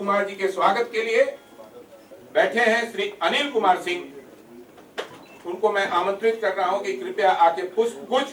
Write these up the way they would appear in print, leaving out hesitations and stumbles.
कुमार जी के स्वागत के लिए बैठे हैं श्री अनिल कुमार सिंह। उनको मैं आमंत्रित कर रहा हूं कि कृपया आके पुष्पगुच्छ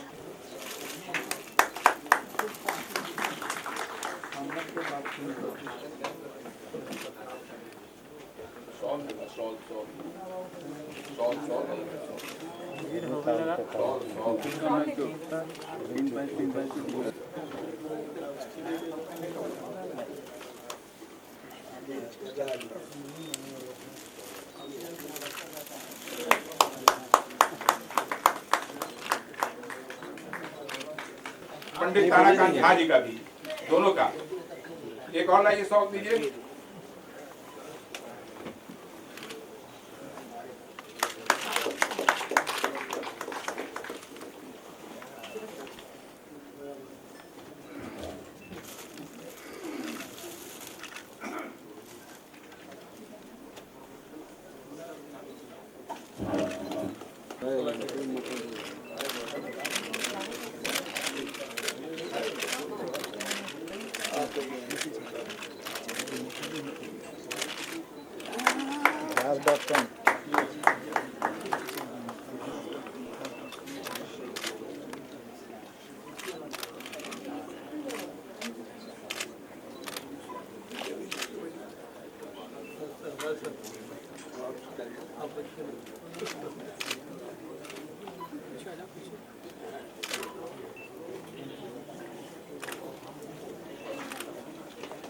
पंडित ताराकांत झा जी का भी, दोनों का एक और लाइए, शौक दीजिए।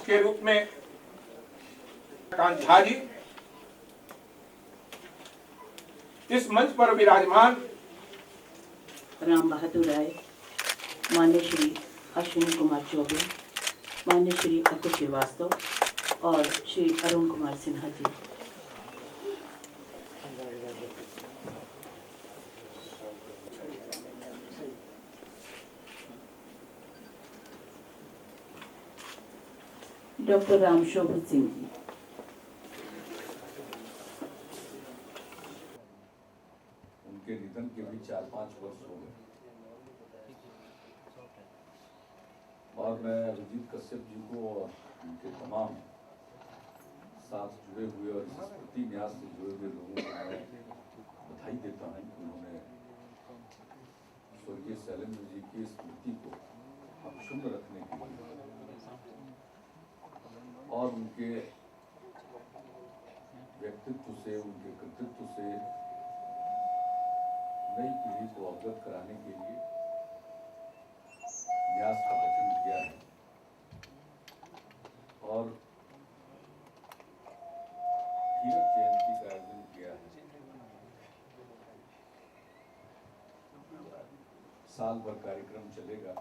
के रूप में कांत झा जी इस मंच पर विराजमान राम बहादुर राय, मान्य श्री अश्विनी कुमार चौबे, मान्य श्री अतुल श्रीवास्तव और श्री अरुण कुमार सिन्हा जी। डॉक्टर राम शोभित सिंह जी। उनके निधन के भी 4-5 वर्ष हो गए और मैं अभिजीत कश्यप जी को और उनके तमाम साथ जुड़े हुए और स्मृति न्यास से जुड़े हुए लोगों को मैं बधाई देता हूँ कि उन्होंने स्वर्गीय शैलेंद्र जी की स्मृति को अक्षुण्ण रखने के लिए और उनके व्यक्तित्व से, उनके कृतित्व से नई पीढ़ी को अवगत कराने के लिए न्यास का गठन किया है और हीरक जयंती का आयोजन किया है। साल भर कार्यक्रम चलेगा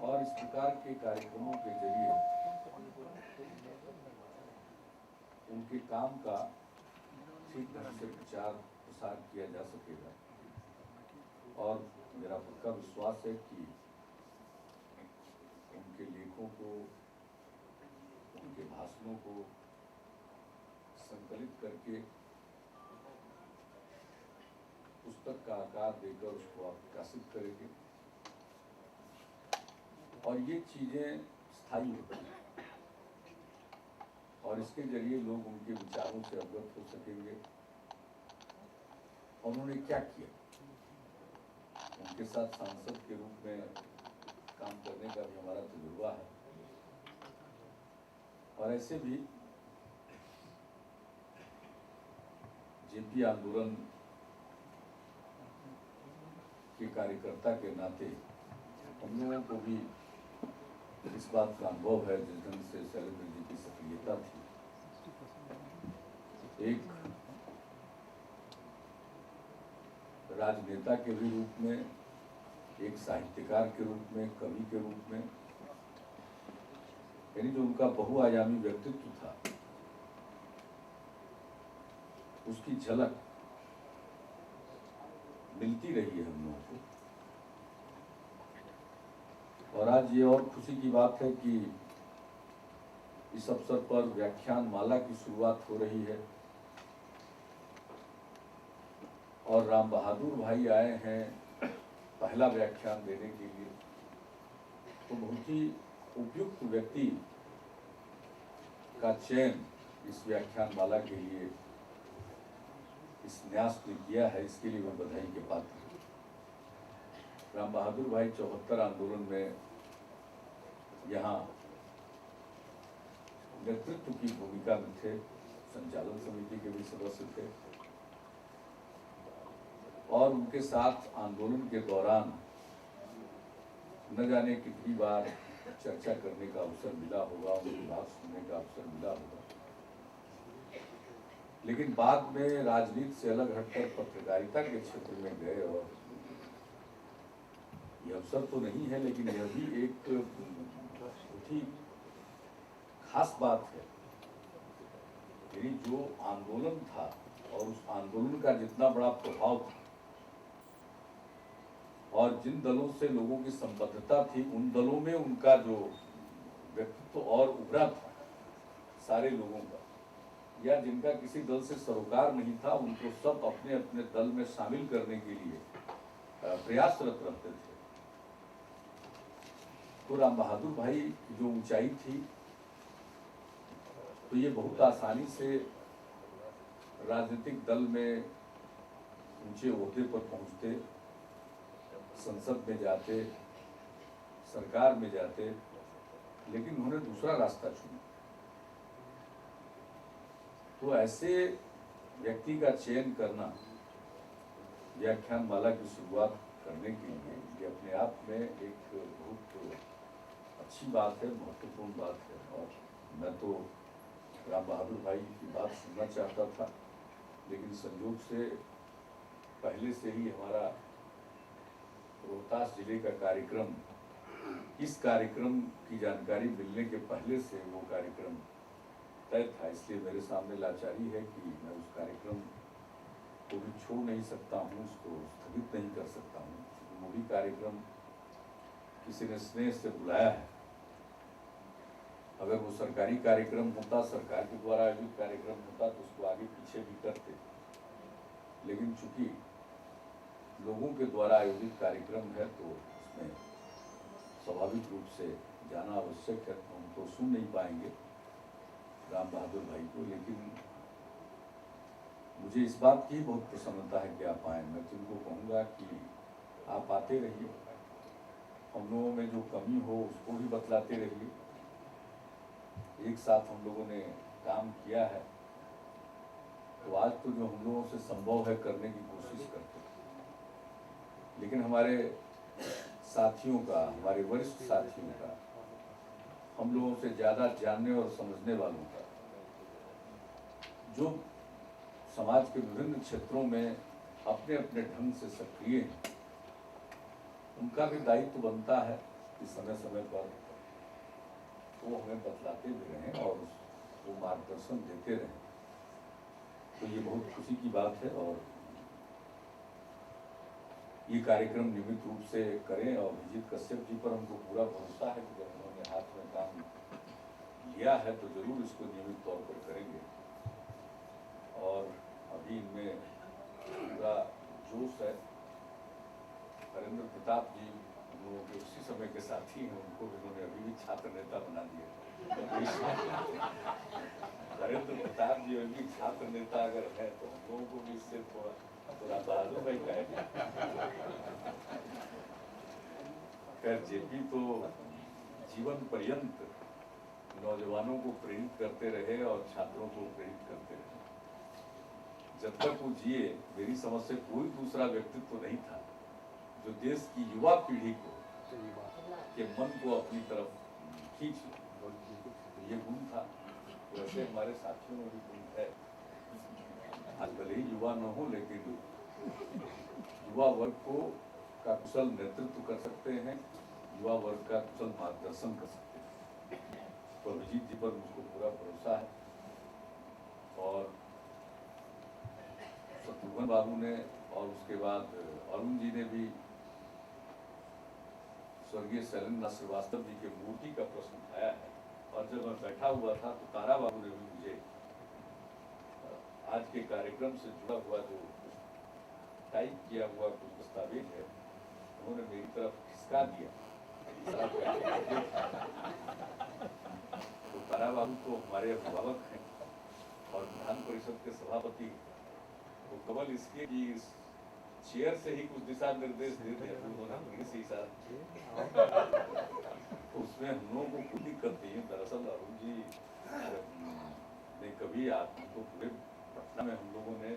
और इस प्रकार के कार्यक्रमों के जरिए उनके काम का ठीक ढंग से प्रचार प्रसार किया जा सकेगा और मेरा पक्का विश्वास है कि उनके लेखों को, उनके भाषणों को संकलित करके पुस्तक का आकार देकर उसको आप प्रकाशित करेंगे और ये चीजें स्थायी होती हैं और इसके जरिए लोग उनके विचारों से अवगत हो सकेंगे और उन्होंने क्या किया। उनके साथ सांसद के रूप में काम करने का भी हमारा तजुर्बा है और ऐसे भी जेपी आंदोलन के कार्यकर्ता के नाते हम लोगों को भी इस बात का अनुभव है जिस ढंग से शैलेंद्र जी की सक्रियता थी, एक राजनेता के भी रूप में, एक साहित्यकार के रूप में, कवि के रूप में, यानी जो उनका बहुआयामी व्यक्तित्व था उसकी झलक मिलती रही है हम लोगों को। और आज ये और खुशी की बात है कि इस अवसर पर व्याख्यान माला की शुरुआत हो रही है और राम बहादुर भाई आए हैं पहला व्याख्यान देने के लिए, तो बहुत ही उपयुक्त व्यक्ति का चयन इस व्याख्यान माला के लिए इस न्यास ने किया है, इसके लिए मैं बधाई के पात्र हूँ। राम बहादुर भाई 74 आंदोलन में यहाँ नेतृत्व की भूमिका में थे, संचालन समिति के भी सदस्य थे और उनके साथ आंदोलन के दौरान न जाने कितनी बार चर्चा करने का अवसर मिला होगा, उनकी बात सुनने का अवसर मिला होगा। लेकिन बाद में राजनीति से अलग हटकर पत्रकारिता के क्षेत्र में गए और ये अवसर तो नहीं है, लेकिन यह भी एक बहुत ही खास बात है। यानी जो आंदोलन था और उस आंदोलन का जितना बड़ा प्रभाव था और जिन दलों से लोगों की संबद्धता थी, उन दलों में उनका जो व्यक्तित्व और उभरा था सारे लोगों का, या जिनका किसी दल से सरोकार नहीं था, उनको सब अपने अपने दल में शामिल करने के लिए प्रयासरत रहते थे। तो राम बहादुर भाई की जो ऊंचाई थी, तो ये बहुत आसानी से राजनीतिक दल में ऊंचे ओहदे पर पहुंचते, संसद में जाते, सरकार में जाते, लेकिन उन्होंने दूसरा रास्ता चुना। तो ऐसे व्यक्ति का चयन करना व्याख्यान माला की शुरुआत करने के लिए ये अपने आप में एक बहुत अच्छी बात है, महत्वपूर्ण बात है। और मैं तो राम बहादुर भाई की बात सुनना चाहता था, लेकिन संयोग से पहले से ही हमारा रोहतास जिले का कार्यक्रम, इस कार्यक्रम की जानकारी मिलने के पहले से वो कार्यक्रम तय था, इसलिए मेरे सामने लाचारी है कि मैं उस कार्यक्रम को भी छोड़ नहीं सकता हूँ, उसको स्थगित नहीं कर सकता हूँ। वो भी कार्यक्रम किसी ने स्नेह से बुलाया है। अगर वो सरकारी कार्यक्रम होता, सरकार के द्वारा आयोजित कार्यक्रम होता, तो उसको आगे पीछे भी करते, लेकिन चूंकि लोगों के द्वारा आयोजित कार्यक्रम है तो उसमें स्वाभाविक रूप से जाना आवश्यक है। हम तो सुन नहीं पाएंगे राम बहादुर भाई को, लेकिन मुझे इस बात की बहुत प्रसन्नता है कि आप आए। मैं तुमको कहूँगा कि आप आते रहिए, हम लोगों में जो कमी हो उसको भी बतलाते रहिए। एक साथ हम लोगों ने काम किया है, तो आज तो जो हम लोगों से संभव है करने की कोशिश करते हैं, लेकिन हमारे साथियों का, हमारे वरिष्ठ साथियों का, हम लोगों से ज़्यादा जानने और समझने वालों का, जो समाज के विभिन्न क्षेत्रों में अपने अपने ढंग से सक्रिय हैं, उनका भी दायित्व बनता है कि समय समय पर वो हमें बतलाते भी रहें और वो मार्गदर्शन देते रहें। तो ये बहुत खुशी की बात है और ये कार्यक्रम नियमित रूप से करें। और अभिजीत कश्यप जी पर हमको पूरा भरोसा है कि जब उन्होंने हाथ में काम लिया है तो जरूर इसको नियमित तौर पर करेंगे। और अभी इनमें पूरा जोश है। हरेंद्र प्रताप जी हम लोगों के उसी समय के साथी हैं, उनको इन्होंने अभी भी छात्र नेता बना दिया। हरेंद्र प्रताप जी अभी छात्र नेता अगर है तो हम लोगों को भी इससे थोड़ा बहादुर भाई कहेंगे। खैर जेपी तो जीवन पर्यंत नौजवानों को प्रेरित करते रहे और छात्रों को प्रेरित करते रहे। जब तक वो जिए, मेरी समझ से कोई दूसरा व्यक्तित्व नहीं था जो देश की युवा पीढ़ी को के मन को अपनी तरफ खींच ले। ये गुण था, वैसे हमारे साथियों में भी गुण है। आज भले ही युवा न हो, लेकिन युवा वर्ग को का कुशल नेतृत्व कर सकते हैं, युवा वर्ग का कुशल मार्गदर्शन कर सकते हैं। तो अभिजीत जी पर मुझको पूरा भरोसा है। और शत्रुघ्न बाबू ने और उसके बाद अरुण जी ने भी स्वर्गीय शैलेंद्र नाथ श्रीवास्तव जी के मूर्ति का प्रश्न उठाया है। और जब मैं बैठा हुआ था तो तारा बाबू ने भी मुझे आज के कार्यक्रम से जुड़ा हुआ जो टाइप किया हुआ कुछ दस्तावेज है, उन्होंने मेरी तरफ खिसका दिया। हमारे अभिभावक हैं और विधान परिषद के सभापति, तो केवल इसके कि इस चेयर से ही कुछ दिशा निर्देश देते हैं उन्होंने इसी तो उसमें हम लोगों को कोई दिक्कत नहीं है। दरअसल अरुण जी ने कभी आपको पूरे पटना में हम लोगों ने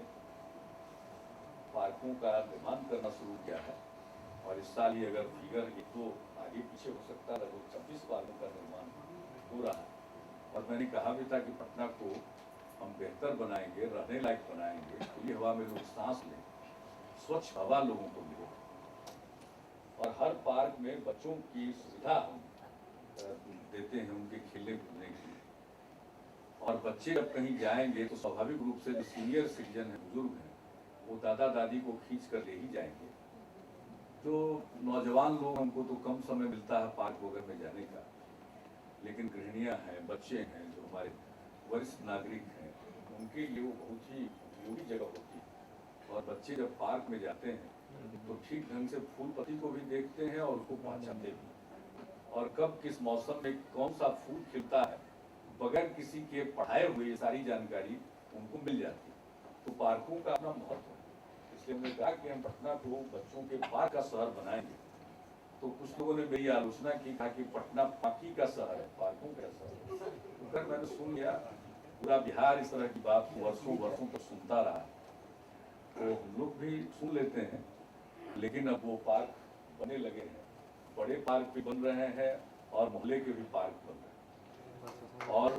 पार्कों का निर्माण करना शुरू किया है और इस साल ही अगर फिगर ये तो आगे पीछे हो सकता है, 26 पार्कों का निर्माण हो रहा है। और मैंने कहा भी था कि पटना को हम बेहतर बनाएंगे, रहने लायक बनाएंगे, खुली हवा में लोग सांस लें, स्वच्छ हवा लोगों को मिले और हर पार्क में बच्चों की सुविधा हम देते हैं उनके खेलने कूदने की। और बच्चे जब कहीं जाएंगे तो स्वाभाविक रूप से जो सीनियर सिटीजन है, बुजुर्ग हैं, वो दादा दादी को खींच कर ले ही जाएंगे। जो नौजवान लोग, हमको तो कम समय मिलता है पार्क वगैरह में जाने का, लेकिन गृहिणियां हैं, बच्चे हैं, जो हमारे वरिष्ठ नागरिक हैं, उनके लिए वो बहुत ही उपयोगी जगह होती है। और बच्चे जब पार्क में जाते हैं तो ठीक ढंग से फूल पत्ती को भी देखते हैं और उसको पहचानते भी, और कब किस मौसम में कौन सा फूल खिलता है बगैर किसी के पढ़ाए हुए ये सारी जानकारी उनको मिल जाती है। तो पार्कों का अपना महत्व है, इसलिए हमने कहा कि हम पटना को बच्चों के पार्क का शहर बनाएंगे। तो कुछ लोगों ने मेरी आलोचना की, कहा कि पटना पार्की का शहर है, पार्कों का शहर। तो फिर मैंने सुन लिया, पूरा बिहार इस तरह की बात वर्षों वर्षों तक सुनता रहा, तो हम लोग भी सुन लेते हैं। लेकिन अब वो पार्क बने लगे हैं, बड़े पार्क भी बन रहे हैं और मोहल्ले के भी पार्क बन रहे हैं। और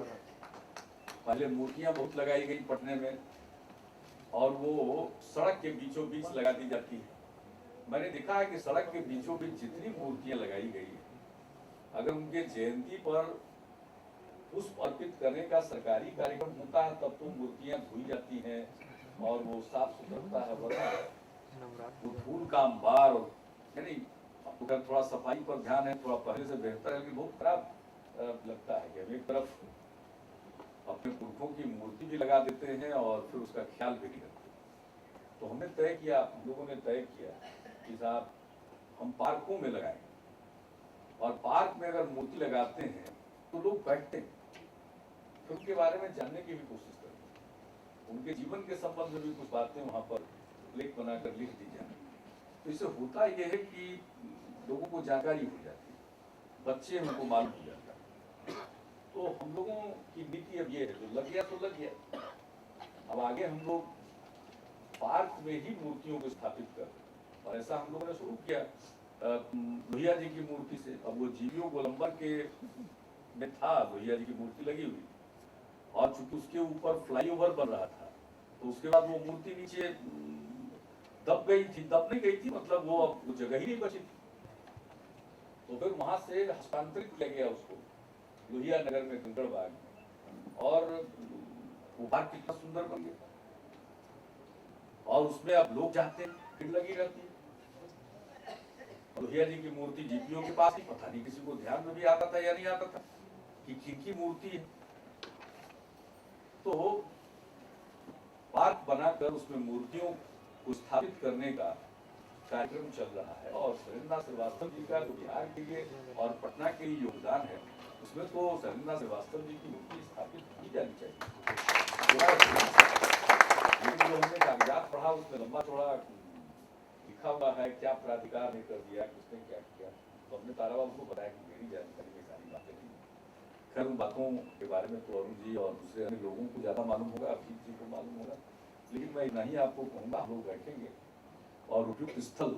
पहले मूर्तियां बहुत लगाई गई पटने में और वो सड़क के बीचों बीच लगा दी जाती है। मैंने देखा है कि सड़क के बीचों बीच जितनी मूर्तियां लगाई गई है, अगर उनके जयंती पर पुष्प अर्पित करने का सरकारी कार्यक्रम होता है तब तो मूर्तियां धोई जाती हैं और वो साफ सुथरा है, वरना वो धूल का अंबार और नहीं, अगर थोड़ा सफाई पर ध्यान है, थोड़ा पहले से बेहतर है, लेकिन बहुत खराब लगता है कि हम एक तरफ अपने पुरखों की मूर्ति भी लगा देते हैं और फिर उसका ख्याल भी नहीं रखते। तो हमने तय किया, हम लोगों ने तय किया कि साहब हम पार्कों में लगाएंगे और पार्क में अगर मूर्ति लगाते हैं तो लोग बैठते हैं, फिर उनके बारे में जानने की भी कोशिश करते, उनके जीवन के संबंध में भी कुछ बातें वहाँ पर लेख बनाकर लिख दी जाए। तो इससे होता यह है कि लोगों को जानकारी हो जाती है, बच्चे उनको मालूम हो जाता है। तो हम लोगों की नीति अब ये है, जो लग गया तो लग गया। अब आगे हम लोग पार्क में ही मूर्तियों को स्थापित कर, और ऐसा हम लोगों ने शुरू किया लोहिया जी की मूर्ति से। अब वो जीवियों गोलंबर के में था, लोहिया जी की मूर्ति लगी हुई, और चूंकि उसके ऊपर फ्लाईओवर बन रहा था तो उसके बाद वो मूर्ति नीचे दब गई थी, दब नहीं गई थी मतलब वो जगह ही नहीं बची थी। तो फिर वहां से हस्तांतरित किया गया उसको लोहिया नगर में, कंकड़बाग में, और वो पार्क कितना सुंदर बन गया। और उसमें अब लोग जाते हैं, भीड़ लगी रहती है। लोहिया जी की मूर्ति जीपीओ के पास ही, पता नहीं किसी को ध्यान में भी आता था या नहीं आता था कि किनकी मूर्ति है। तो पार्क बनाकर उसमें मूर्तियों को स्थापित करने का कार्यक्रम चल रहा है, और शैलेंद्र श्रीवास्तव जी का जो बिहार के लिए और पटना के लिए योगदान है, उसमें तो शैलेंद्र श्रीवास्तव जी की मूर्ति स्थापित की जानी चाहिए। लेकिन जो हमने कागजात पढ़ा उसमें लंबा चौड़ा लिखा हुआ है, क्या प्राधिकार ने कर दिया, किसने क्या किया, तो हमने ताराबाबू को बताया कि मेरी जानकारी में सारी बातें नहीं। खैर उन बातों के बारे में तो अरुण जी और दूसरे अन्य लोगों को ज्यादा मालूम होगा, अभिजीत जी को मालूम होगा, लेकिन मैं इतना ही आपको कहूँगा, हम लोग बैठेंगे और उपयुक्त स्थल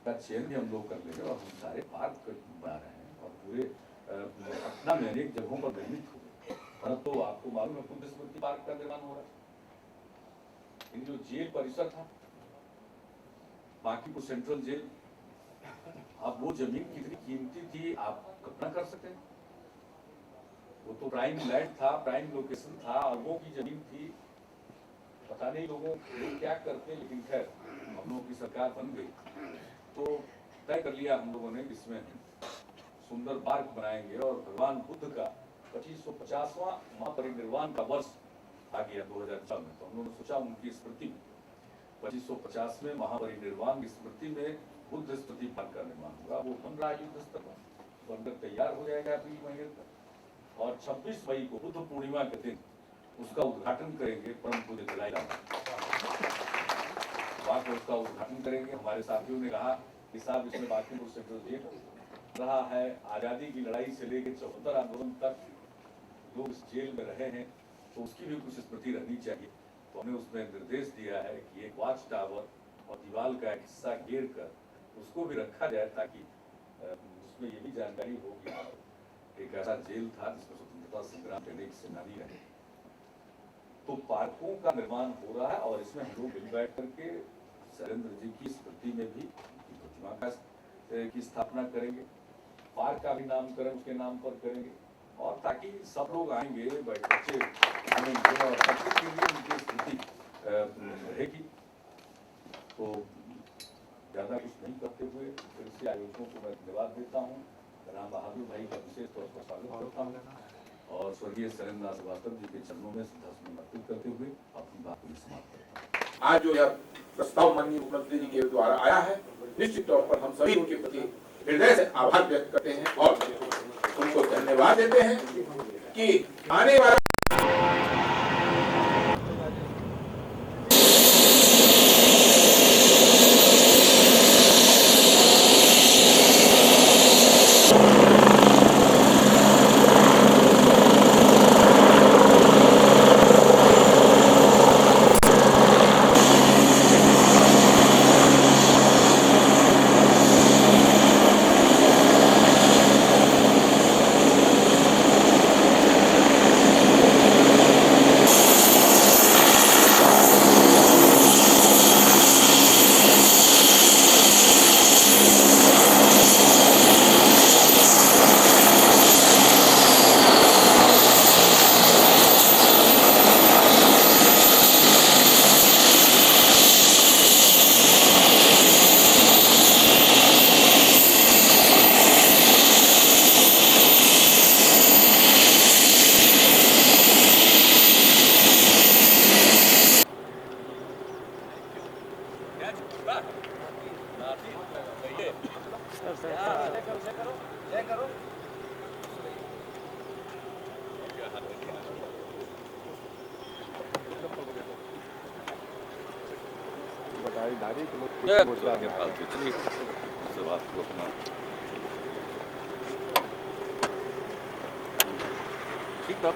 का चयन भी हम लोग कर लेंगे, और हम सारे पार्क बना रहे हैं और पूरे पटना में अनेक जगहों पर निर्मित हो गए। परंतु तो आपको मालूम है बुद्ध स्मृति पार्क का निर्माण हो रहा है, इन जो जेल परिसर था बाकी सेंट्रल जेल, अब वो जमीन कितनी कीमती थी आप कल्पना कर सकते हैं। वो तो प्राइम लैंड था, प्राइम लोकेशन था, अरबों की जमीन थी, पता नहीं लोगों क्या करते, लेकिन खैर हम लोगों की सरकार बन गई तो तय कर लिया हम लोगों ने इसमें सुंदर पार्क बनाएंगे। और भगवान बुद्ध का 2550वां महापरिनिर्वाण का वर्ष आ गया 2004 में, तो हम लोगों ने सोचा उनकी स्मृति में 2550वें महापरिनिर्वाण की स्मृति में बुद्ध स्मृति पार्क का निर्माण होगा। वो 15 युद्ध स्तर पर बनकर तैयार हो जाएगा अप्रैल महीने तक, और 26 मई को बुद्ध पूर्णिमा के दिन उसका उद्घाटन करेंगे परम पूज्य दलाई लामा। वहाँ पर उसका उद्घाटन करेंगे। हमारे साथियों ने कहा कि साहब इसमें बांकीपुर सेक्टर जेल रहा है, आज़ादी की लड़ाई से लेकर 74 आंदोलन तक लोग इस जेल में रहे हैं, तो उसकी भी कुछ स्मृति रहनी चाहिए। तो हमने उसमें निर्देश दिया है कि एक वॉच टावर और दीवार का एक हिस्सा घेर कर उसको भी रखा जाए, ताकि उसमें ये भी जानकारी हो कि एक ऐसा जेल था जिसमें स्वतंत्रता संग्राम करने की सेनानी रहे। तो पार्कों का निर्माण हो रहा है और इसमें हम लोग मिल बैठ करके शैलेंद्र जी की स्मृति में भी प्रतिमा की स्थापना करेंगे, पार्क का भी नामकरण उसके नाम पर करेंगे, और ताकि सब लोग आएंगे, बच्चे आएंगे और सबके लिए उनकी स्मृति रहेगी। तो ज़्यादा कुछ नहीं करते हुए फिर से आयोजकों को मैं धन्यवाद देता हूँ। राम बहादुर भाई का विशेष तौर पर स्वागत करता हूँ और स्वर्गीय शैलेंद्र श्रीवास्तव जी के चरणों में श्रद्धासुमन अर्पित करते हुए अपनी बात को समाप्त करता हूँ। आज जो यह प्रस्ताव माननीय मुख्यमंत्री जी के द्वारा आया है, निश्चित तौर पर हम सभी उनके प्रति हृदय से आभार व्यक्त करते हैं और उनको धन्यवाद देते हैं कि आने वाला ठीक था।